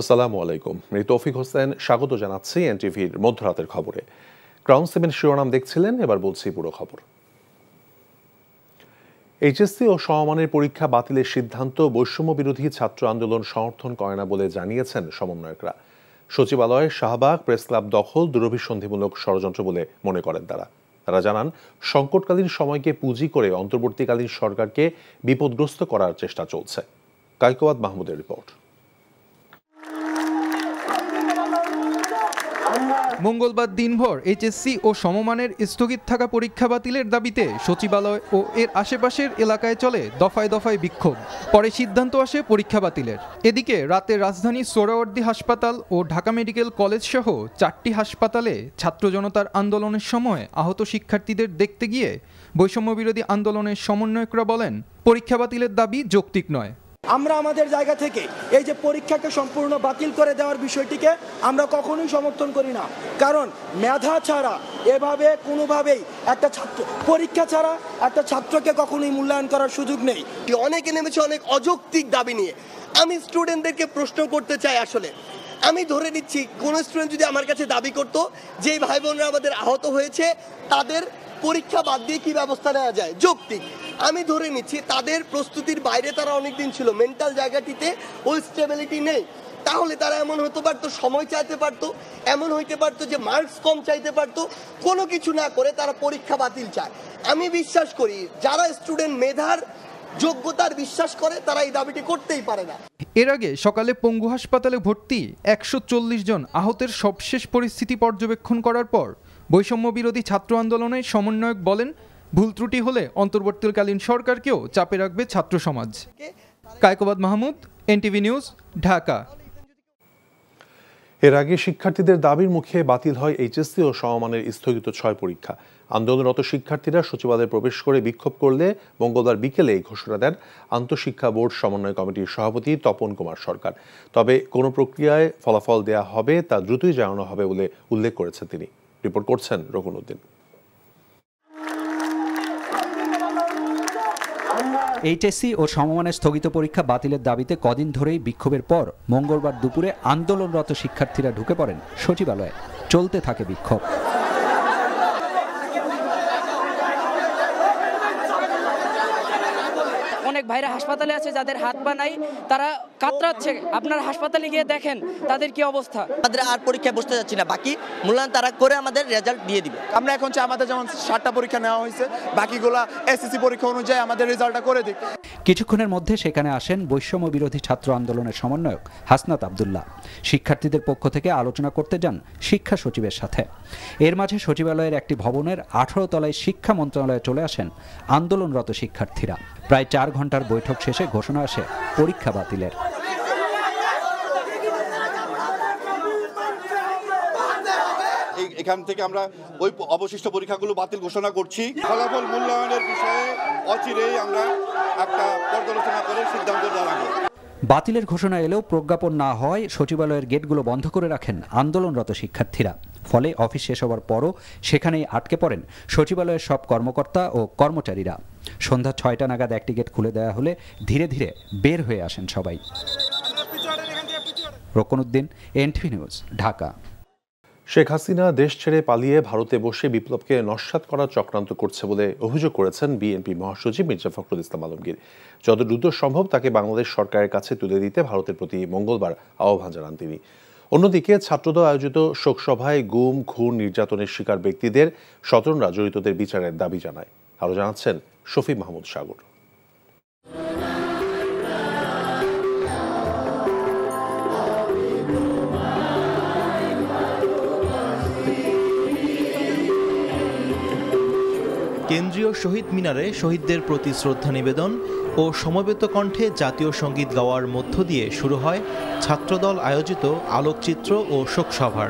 আসসালামু আলাইকুম। আমি তৌফিক হোসেন স্বাগত জানাচ্ছি এনটিভির মধ্যরাতের খবরে। ক্রাউন 7 শিরোনাম দেখছিলেন, এবার বলছি পুরো খবর। এইচএসসি ও সমমানের পরীক্ষা বাতিলের সিদ্ধান্ত বৈষম্য বিরোধী ছাত্র আন্দোলন সমর্থন করে না বলে জানিয়েছেন সমন্বয়করা। সচিবালয়ের শাহবাগ প্রেস ক্লাব দখল দুরভিসন্ধিমূলক ষড়যন্ত্র বলে মনে করেন তারা জানান, সংকটকালীন সময়কে পুঁজি করে অন্তর্বর্তীকালীন সরকারকে বিপদগ্রস্ত করার চেষ্টা চলছে। কায়কোয়াত মাহমুদের রিপোর্ট। মঙ্গলবার দিনভর এইচএসসি ও সমমানের স্থগিত থাকা পরীক্ষা বাতিলের দাবিতে সচিবালয় ও এর আশেপাশের এলাকায় চলে দফায় দফায় বিক্ষোভ। পরে সিদ্ধান্ত আসে পরীক্ষা বাতিলের। এদিকে রাতে রাজধানীর সোহরাওয়ার্দী হাসপাতাল ও ঢাকা মেডিকেল কলেজ সহ 4টি হাসপাতালে ছাত্র জনতার আন্দোলনের সময় আহত শিক্ষার্থীদের দেখতে গিয়ে বৈষম্য বিরোধী আন্দোলনের সমন্বয়করা বলেন, পরীক্ষা বাতিলের দাবি যৌক্তিক নয়। আমরা আমাদের জায়গা থেকে এই যে পরীক্ষাকে সম্পূর্ণ বাতিল করে দেওয়ার বিষয়টিকে আমরা কখনোই সমর্থন করি না। কারণ মেধা ছাড়া এভাবে কোনোভাবেই একটা ছাত্র পরীক্ষা ছাড়া একটা ছাত্রকে কখনোই মূল্যায়ন করার সুযোগ নেই। অনেকে নেমেছে অনেক অযৌক্তিক দাবি নিয়ে। আমি স্টুডেন্টদেরকে প্রশ্ন করতে চাই, আসলে আমি ধরে নিচ্ছি কোন স্টুডেন্ট যদি আমার কাছে দাবি করতো যে ভাই বোনরা আমাদের আহত হয়েছে তাদের পরীক্ষা বাদ দিয়ে কি ব্যবস্থা নেওয়া যায়, যৌক্তিক। আমি ধরে নিচ্ছি তাদের প্রস্তুতির বাইরে তারা অনেকদিন ছিল, মেন্টাল জায়গাটিতে ওই স্টেবিলিটি নেই, তাহলে তারা এমন হতে পারতো, সময় চাইতে পারতো, এমন হইতে পারতো যে মার্কস কম চাইতে পারতো। কোনো কিছু না করে তারা পরীক্ষা বাতিল চায়। আমি বিশ্বাস করি যারা স্টুডেন্ট মেধার যোগ্যতার বিশ্বাস করে তারা এই দাবিটি করতেই পারে না। এর আগে সকালে পঙ্গু হাসপাতালে ভর্তি 140 জন আহতের সবশেষ পরিস্থিতি পর্যবেক্ষণ করার পর বৈষম্য বিরোধী ছাত্র আন্দোলনের সমন্বয়ক বলেন, ভুল ত্রুটি হলে অন্তর্বর্তীকালীন সরকারকেও চাপে রাখবে ছাত্র সমাজ। Kaykobad Mahmud, NTV news, Dhaka. এর আগে শিক্ষার্থীদের দাবির মুখে বাতিল হয় এইচএসসি ও সমমানের স্থগিত 6 পরীক্ষা। আন্দোলনরত শিক্ষার্থীরা সচিবালয়ে প্রবেশ করে বিক্ষোভ করলে মঙ্গলবার বিকেলে এই ঘোষণা দেন আন্তঃশিক্ষা বোর্ড সমন্বয় কমিটির সভাপতি তপন কুমার সরকার। তবে কোন প্রক্রিয়ায় ফলাফল দেয়া হবে তা দ্রুতই জানানো হবে বলে উল্লেখ করেছেন তিনি। রিপোর্ট করছেন রকুনউদ্দিন। এইচএসসি ও সমমানের স্থগিত পরীক্ষা বাতিলের দাবিতে কদিন ধরেই বিক্ষোভের পর মঙ্গলবার দুপুরে আন্দোলনরত শিক্ষার্থীরা ঢুকে পড়েন সচিবালয়ে। চলতে থাকে বিক্ষোভ। অনেক ভাইরা হাসপাতালে আছে যাদের হাত পা নাই, তারা কাতরাচ্ছে। আপনার হাসপাতালে গিয়ে দেখেন তাদের কি অবস্থা। আমাদের আর পরীক্ষায় বসতে যাচ্ছি না, বাকি মূল্যায়ন তারা করে আমাদের রেজাল্ট দিয়ে দিবে। আমরা এখন চাই আমাদের যেমন 7টা পরীক্ষা নেওয়া হয়েছে, বাকিগুলা এসএসসি পরীক্ষা অনুযায়ী আমাদের রেজাল্টটা করে দিক। কিছুক্ষণের মধ্যে সেখানে আসেন বৈষম্য বিরোধী ছাত্র আন্দোলনের সমন্বয়ক হাসনাত আব্দুল্লাহ। শিক্ষার্থীদের পক্ষ থেকে আলোচনা করতে যান শিক্ষা সচিবের সাথে। এর মাঝে সচিবালয়ের একটি ভবনের 18 তলায় শিক্ষা মন্ত্রণালয়ে চলে আসেন আন্দোলনরত শিক্ষার্থীরা। প্রায় 4 ঘন্টার বৈঠক শেষে ঘোষণা আসে পরীক্ষা বাতিলের। এখান থেকে আমরা ওই অবশিষ্ট পরীক্ষাগুলো বাতিল ঘোষণা করছি। ফলাফল মূল্যায়নের বিষয়ে অচিরেই আমরা একটা পর্যালোচনা করে সিদ্ধান্ত জানাবো। বাতিলের ঘোষণা এলেও প্রজ্ঞাপন না হয় সচিবালয়ের গেটগুলো বন্ধ করে রাখেন আন্দোলনরত শিক্ষার্থীরা। ফলে অফিস শেষ হওয়ার পরও সেখানেই আটকে পড়েন সচিবালয়ের সব কর্মকর্তা ও কর্মচারীরা। সন্ধ্যা 6টা নাগাদ একটি গেট খুলে দেওয়া হলে ধীরে ধীরে বের হয়ে আসেন সবাই। রকুনউদ্দিন, এনটিভি নিউজ, ঢাকা। শেখ হাসিনা দেশ ছেড়ে পালিয়ে ভারতে বসে বিপ্লবকে নস্যাৎ করার চক্রান্ত করছে বলে অভিযোগ করেছেন বিএনপি মহাসচিব মির্জা ফখরুল ইসলাম আলমগীর। যত দ্রুত সম্ভব তাকে বাংলাদেশ সরকারের কাছে তুলে দিতে ভারতের প্রতি মঙ্গলবার আহ্বান জানান তিনি। অন্যদিকে ছাত্রদল আয়োজিত শোকসভায় গুম, খুন, নির্যাতনের শিকার ব্যক্তিদের স্বজনরা জড়িতদের বিচারের দাবি জানায়। আরও জানাচ্ছেন শফি মাহমুদ সাগর। কেন্দ্রীয় শহীদ মিনারে শহীদদের প্রতি শ্রদ্ধা নিবেদন ও সমবেত কণ্ঠে জাতীয় সঙ্গীত গাওয়ার মধ্য দিয়ে শুরু হয় ছাত্রদল আয়োজিত আলোকচিত্র ও শোকসভার।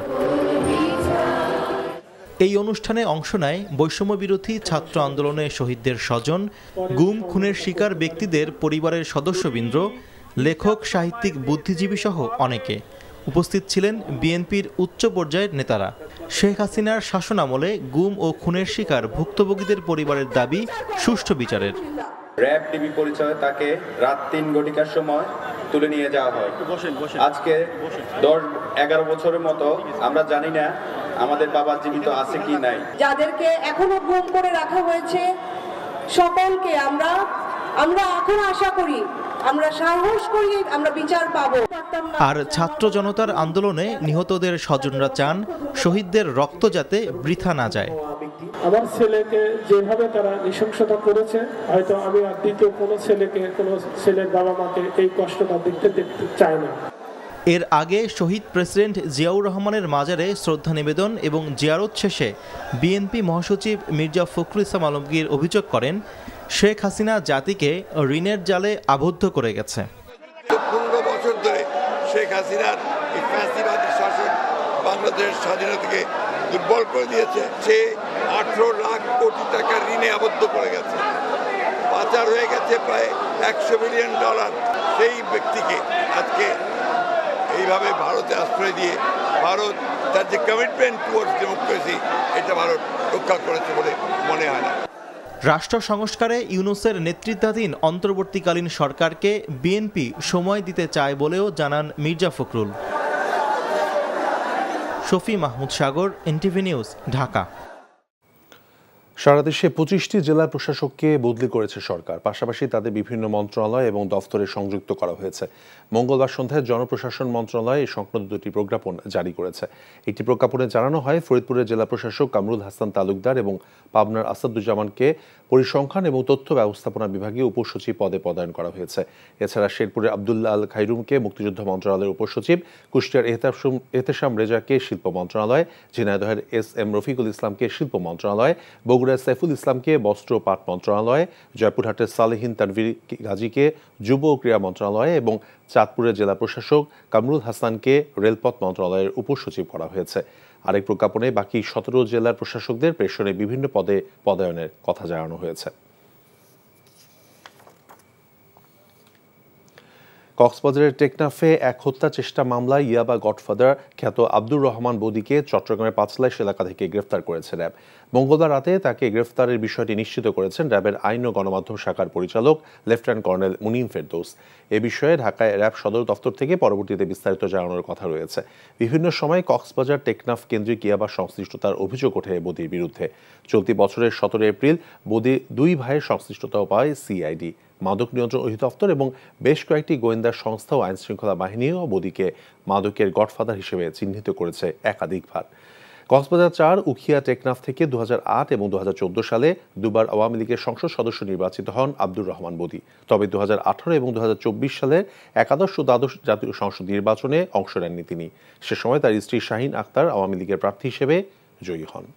এই অনুষ্ঠানে অংশ নেয় বৈষম্য বিরোধী ছাত্র আন্দোলনে শহীদদের স্বজন, গুম খুনের শিকার ব্যক্তিদের পরিবারের সদস্যবৃন্দ, লেখক, সাহিত্যিক, বুদ্ধিজীবী সহ অনেকে। উপস্থিত ছিলেন বিএনপির উচ্চ পর্যায়ের নেতারা। শেখ হাসিনার শাসনামলে গুম ও খুনের শিকার ভুক্তভোগীদের পরিবারের দাবি সুষ্ঠু বিচারের। র‍্যাব টিভি পরিচয়ে তাকে রাত 3 ঘটিকার সময় তুলে নিয়ে যাওয়া হয়। আজকে 10-11 বছরের মতো আমরা জানি না আমাদের বাবা জীবিত আছে কি নাই। যাদেরকে এখনো গুম করে রাখা হয়েছে সকলকে আমরা এখন আশা করি, আমরা সাহস করি, আমরা বিচার পাবো। আর ছাত্র জনতার আন্দোলনে নিহতদের স্বজনরা চান শহীদদের রক্ত যাতে বৃথা না যায়। আমার ছেলেকে যেভাবে তারা নৃশংসতা করেছে, হয়তো আমি আর দ্বিতীয় কোনো ছেলের বাবা মাকে এই কষ্টটা দেখতে চাই না। এর আগে শহীদ প্রেসিডেন্ট জিয়াউর রহমানের মাজারে শ্রদ্ধা নিবেদন এবং জিয়ারত শেষে বিএনপি মহাসচিব মির্জা ফখরুল ইসলাম আলমগীর অভিযোগ করেন, শেখ হাসিনা জাতিকে ঋণের জালে আবদ্ধ করে গেছে। 15 বছর ধরে শেখ হাসিনার এই ফ্যাসিবাদী শাসন বাংলাদেশের স্বাধীনতাকে দুর্বল করে দিয়েছে। সে 18 লাখ কোটি টাকা ঋণে আবদ্ধ করে গেছে, পাচার হয়ে গেছে প্রায় $100 বিলিয়ন। সেই ব্যক্তিকে আজকে এইভাবে ভারতে আশ্রয় দিয়ে ভারত তার যে কমিটমেন্ট টুয়ার্ডস ডেমোক্রেসি, এটা ভারত রক্ষা করেছে বলে মনে হয় না। রাষ্ট্র সংস্কারে ইউনূসের নেতৃত্বাধীন অন্তর্বর্তীকালীন সরকারকে বিএনপি সময় দিতে চায় বলেও জানান মির্জা ফখরুল। শফি মাহমুদ সাগর, এনটিভি নিউজ, ঢাকা। সারা দেশে 25টি জেলার প্রশাসককে বদলি করেছে সরকার, পাশাপাশি তাদের বিভিন্ন মন্ত্রণালয় এবং দফতরে সংযুক্ত করা হয়েছে। মঙ্গলবার সন্ধ্যায় জনপ্রশাসন মন্ত্রণালয় এই সংক্রান্ত দুটি প্রজ্ঞাপন জারি করেছে। একটি প্রজ্ঞাপনে জানানো হয়, ফরিদপুরের জেলা প্রশাসক কামরুল হাসান তালুকদার এবং পাবনার আসাদুজ্জামানকে পরিসংখ্যান এবং তথ্য ব্যবস্থাপনা বিভাগীয় উপসচিব পদে পদায়ন করা হয়েছে। এছাড়া শেরপুরের আব্দুল্লাহ আল খাইরুমকে মুক্তিযুদ্ধ মন্ত্রণালয়ের উপসচিব, কুষ্টিয়ার এহতেশাম রেজাকে শিল্প মন্ত্রণালয়, ঝিনাইদহের SM রফিকুল ইসলামকে শিল্প মন্ত্রণালয়, বগুড়ার সাইফুল ইসলামকে বস্ত্র ও পাট মন্ত্রণালয়, জয়পুরহাটের সালেহিন তানভীর গাজীকে যুব ও ক্রীড়া মন্ত্রণালয় এবং চাঁদপুরের জেলা প্রশাসক কামরুল হাসানকে রেলপথ মন্ত্রণালয়ের উপসচিব করা হয়েছে। আরেক প্রজ্ঞাপনে বাকি 17 জেলার প্রশাসকদের প্রেষণে বিভিন্ন পদে পদায়নের কথা জানানো হয়েছে। কক্সবাজারের টেকনাফে এক হত্যা চেষ্টা মামলায় ইয়াবা গডফাদার খ্যাত আব্দুর রহমান বদিকে চট্টগ্রামের পাঁচলাইশ এলাকা থেকে গ্রেফতার করেছে র্যাব। মঙ্গলবার রাতে তাকে গ্রেফতারের বিষয়টি নিশ্চিত করেছেন র্যাবের আইন ও গণমাধ্যম শাখার পরিচালক লেফটেন্যান্ট কর্নেল মুনিম ফেরদৌস। এ বিষয়ে ঢাকায় র্যাব সদর দফতর থেকে পরবর্তীতে বিস্তারিত জানানোর কথা রয়েছে। বিভিন্ন সময় কক্সবাজার টেকনাফ কেন্দ্রিক ইয়াবা সংশ্লিষ্টতার অভিযোগ ওঠে বদির বিরুদ্ধে। চলতি বছরের 17 এপ্রিল বদি 2 ভাইয়ের সংশ্লিষ্টতাও পায় সিআইডি, মাদক নিয়ন্ত্রণ অধিদপ্তর এবং বেশ কয়েকটি গোয়েন্দা সংস্থা ও আইনশৃঙ্খলা বাহিনীও বদিকে মাদকের গডফাদার হিসেবে চিহ্নিত করেছে একাধিকবার। কক্সবাজার 4, উখিয়া, টেকনাফ থেকে 2008 এবং 2014 সালে দুবার আওয়ামী লীগের সংসদ সদস্য নির্বাচিত হন আব্দুর রহমান বদি। তবে 2018 এবং 2024 সালের একাদশ ও দ্বাদশ জাতীয় সংসদ নির্বাচনে অংশ নেননি তিনি। সে সময় তার স্ত্রী শাহিন আক্তার আওয়ামী লীগের প্রার্থী হিসেবে জয়ী হন।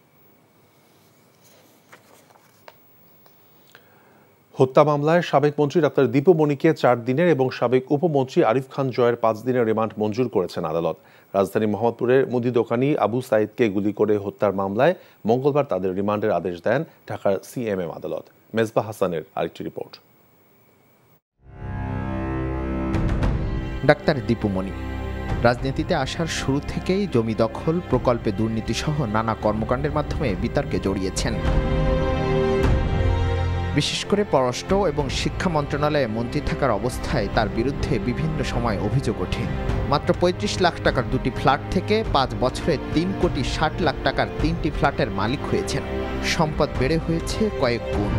হত্যা মামলায় সাবেক মন্ত্রী ডাক্তার দীপু মনিকে 4 দিনের এবং সাবেক উপমন্ত্রী আরিফ খান জয়ের 5 দিনের রিমান্ড মঞ্জুর করেছেন আদালত। রাজধানী মোহাম্মদপুরের মুদি দোকানি আবু সাইদকে গুলি করে হত্যার মামলায় মঙ্গলবার তাদের রিমান্ডের আদেশ দেন ঢাকার CMM আদালত। মেজবা হাসানের আরেকটি রিপোর্ট। ডাক্তার দীপু মনি রাজনীতিতে আসার শুরু থেকেই জমি দখল, প্রকল্পে দুর্নীতি সহ নানা কর্মকাণ্ডের মাধ্যমে বিতর্কে জড়িয়েছেন। বিশেষ করে পররাষ্ট্র এবং শিক্ষা মন্ত্রণালয়ে মন্ত্রী থাকার অবস্থায় তার বিরুদ্ধে বিভিন্ন সময় অভিযোগ ওঠে। মাত্র 35 লাখ টাকার 2টি ফ্ল্যাট থেকে 5 বছরে 3 কোটি 60 লাখ টাকার 3টি ফ্ল্যাটের মালিক হয়েছেন। সম্পদ বেড়ে হয়েছে কয়েক গুণ।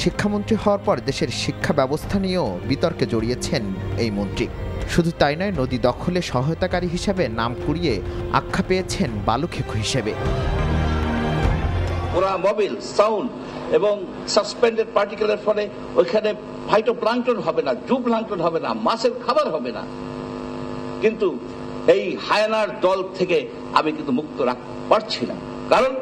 শিক্ষামন্ত্রী হওয়ার পর দেশের শিক্ষা ব্যবস্থা নিয়েও বিতর্কে জড়িয়েছেন এই মন্ত্রী। শুধু তাই নয়, নদী দখলে সহায়তাকারী হিসেবে নাম কুড়িয়ে আখ্যা পেয়েছেন বালুখেকু হিসেবে। ওরা মোবিল, সাউন্ড এবং সাসপেন্ডেড পার্টিকেলের ফলে ওইখানে ফাইটোপ্লাঙ্কটন হবে না, জুপ্লাঙ্কটন হবে না, মাছের খাবার হবে না। কিন্তু এই হায়ানার দল থেকে আমি কিন্তু মুক্ত রাখতে পারছি না, কারণ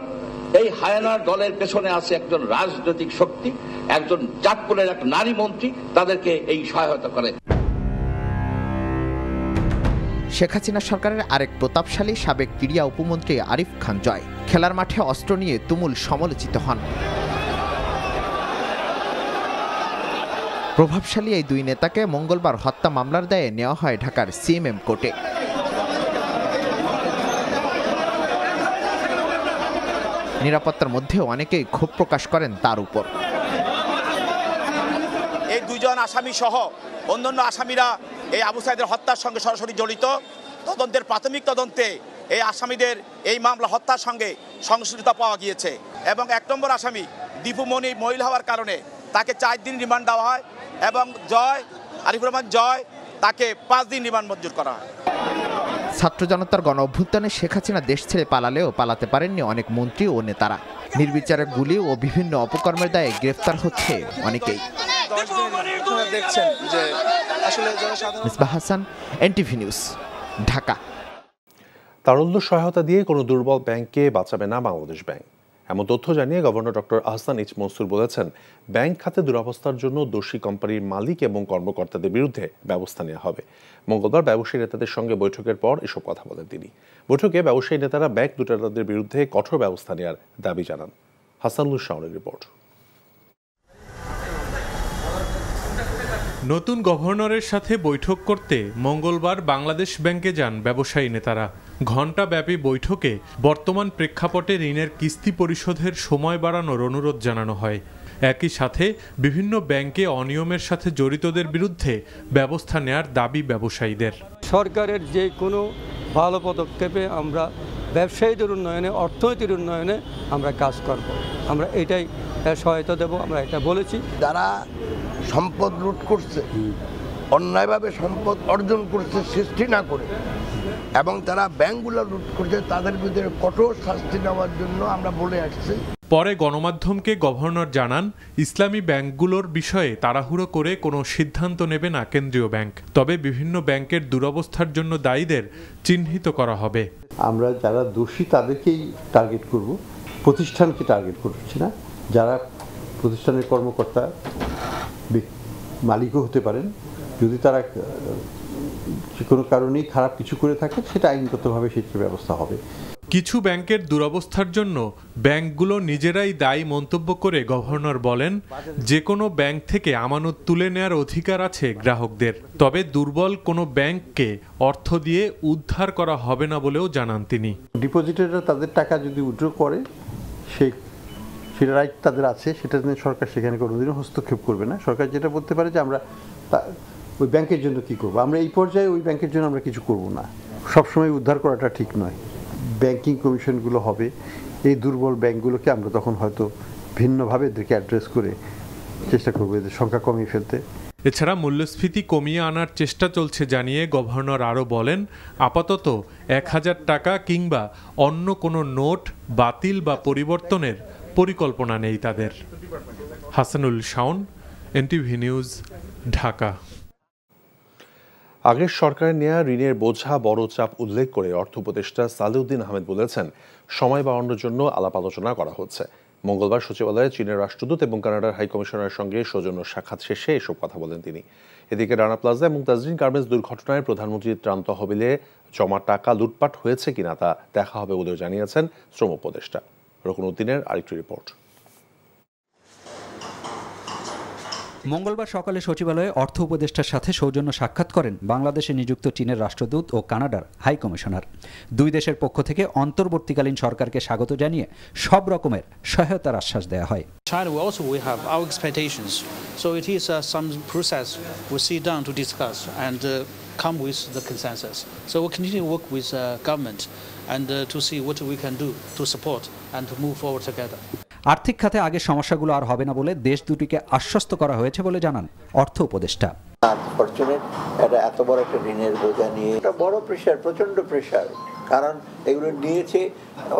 এই হায়ানার দলের পেছনে আছে একজন রাজনৈতিক শক্তি, একজন চাঁদপুরের এক নারী মন্ত্রী তাদেরকে এই সহায়তা করে। শেখ হাসিনা সরকারের আরেক প্রতাপশালী সাবেক ক্রীড়া উপমন্ত্রী আরিফ খান জয় খেলার মাঠে অস্ত্র নিয়ে তুমুল সমালোচিত হন। প্রভাবশালী এই দুই নেতাকে মঙ্গলবার হত্যা মামলার দায়ে নেওয়া হয় ঢাকার CMM কোর্টে। নিরাপত্তার মধ্যেও অনেকেই ক্ষোভ প্রকাশ করেন তার উপর। এই দুজন আসামি সহ অন্যান্য আসামিরা এই আবু সাইদের হত্যার সঙ্গে সরাসরি জড়িত। তদন্তের প্রাথমিক তদন্তে এই আসামিদের এই মামলা হত্যার সঙ্গে সংশ্লিষ্টতা পাওয়া গিয়েছে এবং 1 নম্বর আসামি দীপু মনি মহিলা হওয়ার কারণে তাকে 4 দিন রিমান্ড দেওয়া হয় এবং আরিফুর রহমান জয় তাকে 5 দিন রিমান্ড মঞ্জুর করা হয়। ছাত্র জনতার গণ অভ্যুত্থানে শেখ হাসিনা দেশ ছেড়ে পালালেও পালাতে পারেননি অনেক মন্ত্রী ও নেতারা। নির্বিচারে গুলি ও বিভিন্ন অপকর্মের দায়ে গ্রেফতার হচ্ছে অনেকেই। Misbah Hasan, NTV news, Dhaka. তারল্য সহায়তা দিয়ে কোনো দুর্বল ব্যাংককে বাঁচাবে না বাংলাদেশ ব্যাংক, এমন তথ্য জানিয়ে governor doctor Ahsan H Mansur বলেছেন, ব্যাংক খাতে দুরবস্থার জন্য দোষী কোম্পানির মালিক এবং কর্মকর্তাদের বিরুদ্ধে ব্যবস্থা নেওয়া হবে। মঙ্গলবার ব্যবসায়ী নেতাদের সঙ্গে বৈঠকের পর এসব কথা বলেন তিনি। বৈঠকে ব্যবসায়ী নেতারা ব্যাংক লুটেরাদের বিরুদ্ধে কঠোর ব্যবস্থা নেওয়ার দাবি জানান। হাসানুল শাওনের রিপোর্ট। নতুন গভর্নরের সাথে বৈঠক করতে মঙ্গলবার বাংলাদেশ ব্যাংকে যান ব্যবসায়ী নেতারা। ঘণ্টাব্যাপী বৈঠকে বর্তমান প্রেক্ষাপটে ঋণের কিস্তি পরিশোধের সময় বাড়ানোর অনুরোধ জানানো হয়। একই সাথে বিভিন্ন ব্যাংকে অনিয়মের সাথে জড়িতদের বিরুদ্ধে ব্যবস্থা নেয়ার দাবি ব্যবসায়ীদের। সরকারের যে কোনো ভালো পদক্ষেপে আমরা ব্যবসায়ীদের উন্নয়নে, অর্থনীতির উন্নয়নে আমরা কাজ করব, আমরা এটাই সহায়তা দেব, আমরা এটা বলেছি। যারা সম্পদ লুট করছে, অন্যায়ভাবে সম্পদ অর্জন করছে সৃষ্টি না করে, এবং তারা ব্যাংকগুলো লুট করছে, তাদের বিরুদ্ধে কঠোর শাস্তি নেওয়ার জন্য আমরা বলে আসছি। পরে গণমাধ্যমকে গভর্নর জানান, ইসলামী ব্যাংকগুলোর বিষয়ে তাড়াহুড়ো করে কোনো সিদ্ধান্ত নেবে না কেন্দ্রীয় ব্যাংক, তবে বিভিন্ন ব্যাংকের দুরবস্থার জন্য দায়ীদের চিহ্নিত করা হবে। আমরা যারা দোষী তাদেরকেই টার্গেট করব, প্রতিষ্ঠানকে টার্গেট করছি না। যারা প্রতিষ্ঠানের কর্মকর্তা, মালিকও হতে পারেন, যদি তারা যে কোনো কারণেই খারাপ কিছু করে থাকে, সেটা আইনগতভাবে সেটার ব্যবস্থা হবে। কিছু ব্যাংকের দুরবস্থার জন্য ব্যাংকগুলো নিজেরাই দায়ী মন্তব্য করে গভর্নর বলেন, যে কোনো ব্যাংক থেকে আমানত তুলে নেয়ার অধিকার আছে গ্রাহকদের, তবে দুর্বল কোনো ব্যাংককে অর্থ দিয়ে উদ্ধার করা হবে না বলেও জানান তিনি। ডিপোজিটাররা তাদের টাকা যদি উইথড্র করে, সেটা রাইট তাদের আছে, সেটা নিয়ে সরকার সেখানে কোনোদিনও হস্তক্ষেপ করবে না। সরকার যেটা বলতে পারে যে আমরা ওই ব্যাংকের জন্য কি করব, আমরা এই পর্যায়ে ওই ব্যাংকের জন্য আমরা কিছু করব না। সবসময় উদ্ধার করাটা ঠিক নয়। ব্যাংকিং কমিশনগুলো হবে, এই দুর্বল ব্যাংকগুলোকে আমরা তখন হয়তো ভিন্নভাবে এদেরকে অ্যাড্রেস করে চেষ্টা করবো এদের সংখ্যা কমিয়ে ফেলতে। এছাড়া মূল্যস্ফীতি কমিয়ে আনার চেষ্টা চলছে জানিয়ে গভর্নর আরও বলেন, আপাতত 1000 টাকা কিংবা অন্য কোনো নোট বাতিল বা পরিবর্তনের পরিকল্পনা নেই তাদের। Hasanul Shaon, NTV news, Dhaka. আগের সরকারের নেওয়া ঋণের বোঝা বড় চাপ উল্লেখ করে অর্থ উপদেষ্টা সালেউদ্দিন আহমেদ বলেছেন, সময় বাড়ানোর জন্য আলাপ আলোচনা করা হচ্ছে। মঙ্গলবার সচিবালয়ে চীনের রাষ্ট্রদূত এবং কানাডার হাইকমিশনারের সঙ্গে সৌজন্য সাক্ষাৎ শেষে এসব কথা বলেন তিনি। এদিকে রানা প্লাজা এবং তাজরিন গার্মেন্টস দুর্ঘটনায় প্রধানমন্ত্রীর ত্রাণ তহবিলে জমা টাকা লুটপাট হয়েছে কিনা তা দেখা হবে বলেও জানিয়েছেন শ্রম উপদেষ্টা। রকুনউদ্দিনের আরেকটি রিপোর্ট। মঙ্গলবার সকালে সচিবালয়ে অর্থ উপদেষ্টার সাথে সৌজন্য সাক্ষাৎ করেন বাংলাদেশে নিযুক্ত চীনের রাষ্ট্রদূত ও কানাডার হাই কমিশনার। দুই দেশের পক্ষ থেকে অন্তর্বর্তীকালীন সরকারকে স্বাগত জানিয়ে সব রকমের সহায়তার আশ্বাস দেওয়া হয়। China also we have our expectations, so it is some process we sit down to discuss and come with the consensus. So we'll continue to work with government and to see what we can do to support and to move forward together. আর্থিক খাতে আগের সমস্যাগুলো আর হবে না বলে দেশ দুটিকে আশ্বস্ত করা হয়েছে বলে জানান অর্থ উপদেষ্টা। আনফরচুনেট এটা এত বড় একটা ঋণের বোঝা নিয়ে এটা বড় প্রেশার, প্রচন্ড প্রেশার, কারণ এগুলো নিয়েছে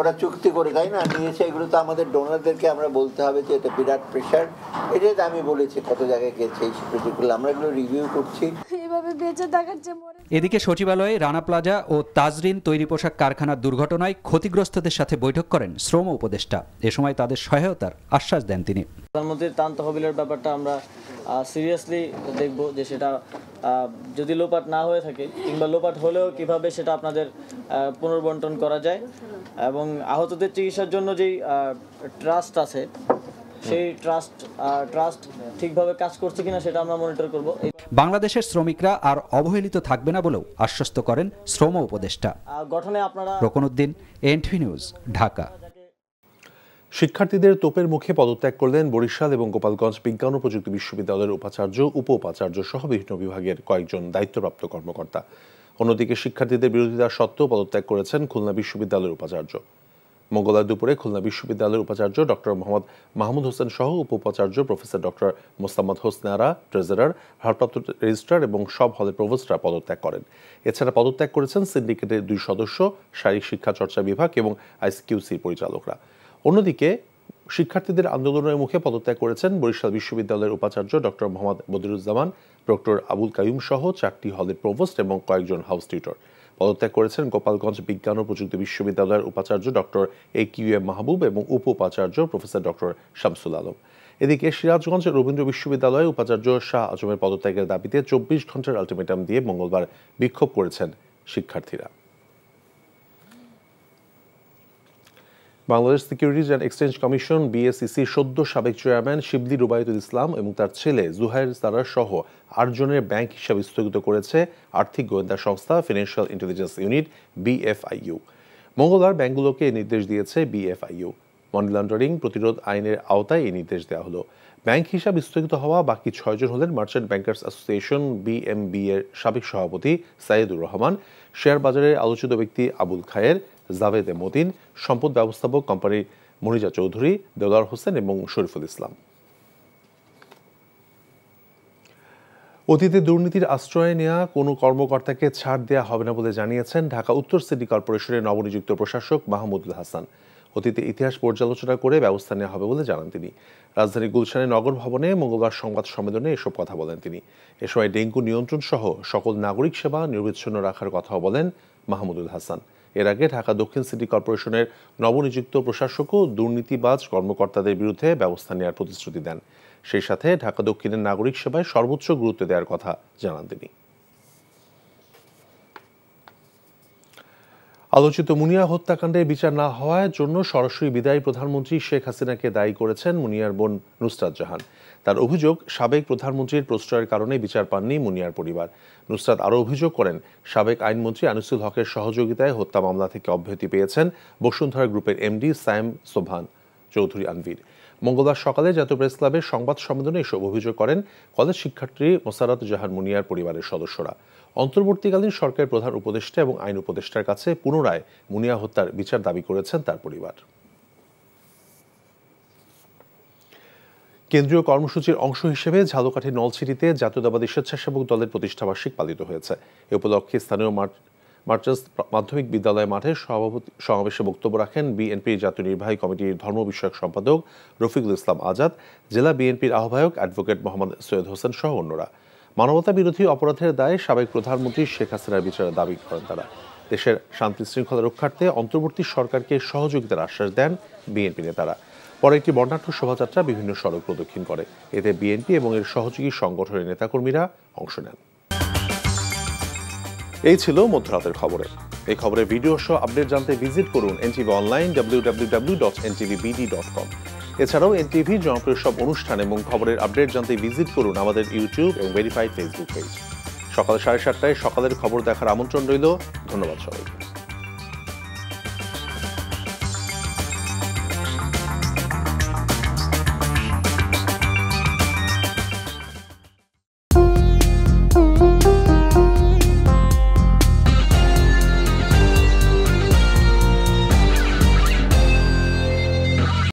ওরা চুক্তি করে, তাই না, নিয়েছে এগুলো তো আমাদের ডোনারদেরকে আমরা বলতে হবে যে এটা বিরাট প্রেশার। এটাই তো আমি বলেছি কত জায়গায় গেছে এই প্রজেক্টগুলো, আমরা এগুলো রিভিউ করছি। এভাবে বেঁচে থাকার যে এদিকে সচিবালয়ে রানা প্লাজা ও তাজরিন তৈরি পোশাক কারখানার দুর্ঘটনায় ক্ষতিগ্রস্তদের সাথে বৈঠক করেন শ্রম উপদেষ্টা। এ সময় তাদের সহায়তার আশ্বাস দেন তিনি। প্রধানমন্ত্রীর ত্রাণ তহবিলের ব্যাপারটা আমরা সিরিয়াসলি দেখব যে সেটা যদি লোপাট না হয়ে থাকে কিংবা লোপাট হলেও কিভাবে সেটা আপনাদের পুনর্বন্টন করা যায়, এবং আহতদের চিকিৎসার জন্য যেই ট্রাস্ট আছে সেই ট্রাস্ট ঠিকভাবে কাজ করছে কিনা সেটা আমরা মনিটর করব। বাংলাদেশের শ্রমিকরা আর অবহেলিত থাকবে না বলেও আশ্বস্ত করেন শ্রম উপদেষ্টা। গঠনে আপনারা রকুনউদ্দিন, NTV নিউজ, ঢাকা। শিক্ষার্থীদের তোপের মুখে পদত্যাগ করলেন বরিশাল এবং গোপালগঞ্জ বিজ্ঞান ও প্রযুক্তি বিশ্ববিদ্যালয়ের উপাচার্য, উপ উপাচার্য সহ বিভিন্ন বিভাগের কয়েকজন দায়িত্বপ্রাপ্ত কর্মকর্তা। অন্যদিকে শিক্ষার্থীদের বিরোধিতা সত্ত্বেও পদত্যাগ করেছেন খুলনা বিশ্ববিদ্যালয়ের উপাচার্য। মঙ্গলবার দুপুরে খুলনা বিশ্ববিদ্যালয়ের উপাচার্য ডক্টর মোহাম্মদ মাহমুদ হোসেন সহ উপ উপাচার্য professor doctor Mosammat Hosne Ara, treasurer, ভারপ্রাপ্ত রেজিস্ট্রার এবং সব হলের প্রভোস্টরা পদত্যাগ করেন। এছাড়া পদত্যাগ করেছেন সিন্ডিকেটের 2 সদস্য, শারীরিক শিক্ষা চর্চা বিভাগ এবং আইসকিউসির পরিচালকরা। অন্যদিকে শিক্ষার্থীদের আন্দোলনের মুখে পদত্যাগ করেছেন বরিশাল বিশ্ববিদ্যালয়ের উপাচার্য ডক্টর মোহাম্মদ বদিরুজ্জামান, প্রক্টর আবুল কাইয়ুম সহ 4টি হলের প্রভোস্ট এবং কয়েকজন হাউস টিউটর। পদত্যাগ করেছেন গোপালগঞ্জ বিজ্ঞান ও প্রযুক্তি বিশ্ববিদ্যালয়ের উপাচার্য ডক্টর AQM মাহবুব এবং উপ উপাচার্য প্রফেসর ডক্টর শামসুল আলম। এদিকে সিরাজগঞ্জ রবীন্দ্র বিশ্ববিদ্যালয়ের উপাচার্য শাহ আজমের পদত্যাগের দাবিতে 24 ঘন্টার আলটিমেটাম দিয়ে মঙ্গলবার বিক্ষোভ করেছেন শিক্ষার্থীরা। Bangladesh securities and exchange commission BSEC সদ্য সাবেক চেয়ারম্যান শিবলি রুবায়েতুল ইসলাম এবং তার ছেলে জুহাইর সারার সহ 8 জনের ব্যাংক হিসাব স্থগিত করেছে আর্থিক গোয়েন্দা সংস্থা ফিনান্সিয়াল ইন্টেলিজেন্স ইউনিট BFIU। মঙ্গলবার ব্যাংকগুলোকে নির্দেশ দিয়েছে BFIU। মানি লন্ডারিং প্রতিরোধ আইনের আওতায় এই নির্দেশ দেওয়া হলো। ব্যাংক হিসাব স্থগিত হওয়া বাকি 6 জন হলেন মার্চেন্ট ব্যাংকার্স অ্যাসোসিয়েশন BMB এর সাবেক সভাপতি সাইয়েদুর রহমান, শেয়ার বাজারের আলোচিত ব্যক্তি আবুল খায়ের, জাভেদ মতিন, সম্পদ ব্যবস্থাপক কোম্পানির মনিজা চৌধুরী, দেওলার হোসেন এবং শরীফুল ইসলাম। অতীতে দুর্নীতির আশ্রয় নেওয়া কোনো কর্মকর্তাকে ছাড় দেওয়া হবে না বলে জানিয়েছেন ঢাকা উত্তর সিটি কর্পোরেশনের নবনিযুক্ত প্রশাসক মাহমুদুল হাসান। অতীতে ইতিহাস পর্যালোচনা করে ব্যবস্থা নেওয়া হবে বলে জানান তিনি। রাজধানী গুলশানের নগর ভবনে মঙ্গলবার সংবাদ সম্মেলনে এসব কথা বলেন তিনি। এ সময় ডেঙ্গু নিয়ন্ত্রণ সহ সকল নাগরিক সেবা নিরবিচ্ছিন্ন রাখার কথাও বলেন মাহমুদুল হাসান। এর আগে ঢাকা দক্ষিণ সিটি কর্পোরেশনের নবনিযুক্ত প্রশাসকও দুর্নীতিবাজ কর্মকর্তাদের বিরুদ্ধে ব্যবস্থা নেওয়ার প্রতিশ্রুতি দেন। সেই সাথে ঢাকা দক্ষিণের নাগরিক সেবায় সর্বোচ্চ গুরুত্ব দেওয়ার কথা জানান তিনি। আলোচিত মুনিয়া হত্যাকাণ্ডের বিচার না হওয়ার জন্য সরাসরি বিদায়ী প্রধানমন্ত্রী শেখ হাসিনাকে দায়ী করেছেন মুনিয়ার বোন নুসরাত জাহান। তার অভিযোগ, সাবেক প্রধানমন্ত্রীর প্রশ্রয়ের কারণে বিচার পাননি মুনিয়ার পরিবার। নুসরাত আরও অভিযোগ করেন, সাবেক আইনমন্ত্রী আনিসুল হকের সহযোগিতায় হত্যা মামলা থেকে অব্যাহতি পেয়েছেন বসুন্ধরা গ্রুপের MD সায়েম সোবহান চৌধুরী আনভীর। মঙ্গলবার সকালে জাতীয় প্রেস ক্লাবের সংবাদ সম্মেলনে এসব অভিযোগ করেন কলেজ শিক্ষার্থী মোসারাত জাহান মুনিয়ার পরিবারের সদস্যরা। অন্তর্বর্তীকালীন সরকারের প্রধান উপদেষ্টা এবং আইন উপদেষ্টার কাছে পুনরায় মুনিয়া হত্যার বিচার দাবি করেছেন তার পরিবার। কেন্দ্রীয় কর্মসূচির অংশ হিসেবে ঝালকাঠি নলছিটিতে জাতীয়তাবাদী স্বেচ্ছাসেবক দলের প্রতিষ্ঠাবার্ষিক পালিত হয়েছে। এ উপলক্ষে স্থানীয় মার্চার্স মাধ্যমিক বিদ্যালয় মাঠে সমাবেশে বক্তব্য রাখেন বিএনপির জাতীয় নির্বাহী কমিটির ধর্ম বিষয়ক সম্পাদক রফিকুল ইসলাম আজাদ, জেলা বিএনপির আহ্বায়ক অ্যাডভোকেট মোহাম্মদ সৈয়দ হোসেন সহ অন্যরা। মানবতা বিরোধী অপরাধের দায়ে সাবেক প্রধানমন্ত্রী শেখ হাসিনার বিচারের দাবি করেন তারা। দেশের শান্তি শৃঙ্খলা রক্ষার্থে অন্তর্বর্তী সরকারকে সহযোগিতার আশ্বাস দেন বিএনপি নেতারা। পরে একটি বর্ণাঢ্য শোভাযাত্রা বিভিন্ন সড়ক প্রদক্ষিণ করে। এতে বিএনপি এবং এর সহযোগী সংগঠনের নেতাকর্মীরা অংশ নেন। এই ছিল মধ্যরাতের খবরে। এই খবরের ভিডিও সহ আপডেট জানতে ভিজিট করুন NTV অনলাইন www.ntvbd.com। এছাড়াও NTVর জনপ্রিয় সব অনুষ্ঠান এবং খবরের আপডেট জানতে ভিজিট করুন আমাদের ইউটিউব এবং ভেরিফাইড ফেসবুক পেজ। সকাল 7:30টায় সকালের খবর দেখার আমন্ত্রণ রইল। ধন্যবাদ সবাইকে।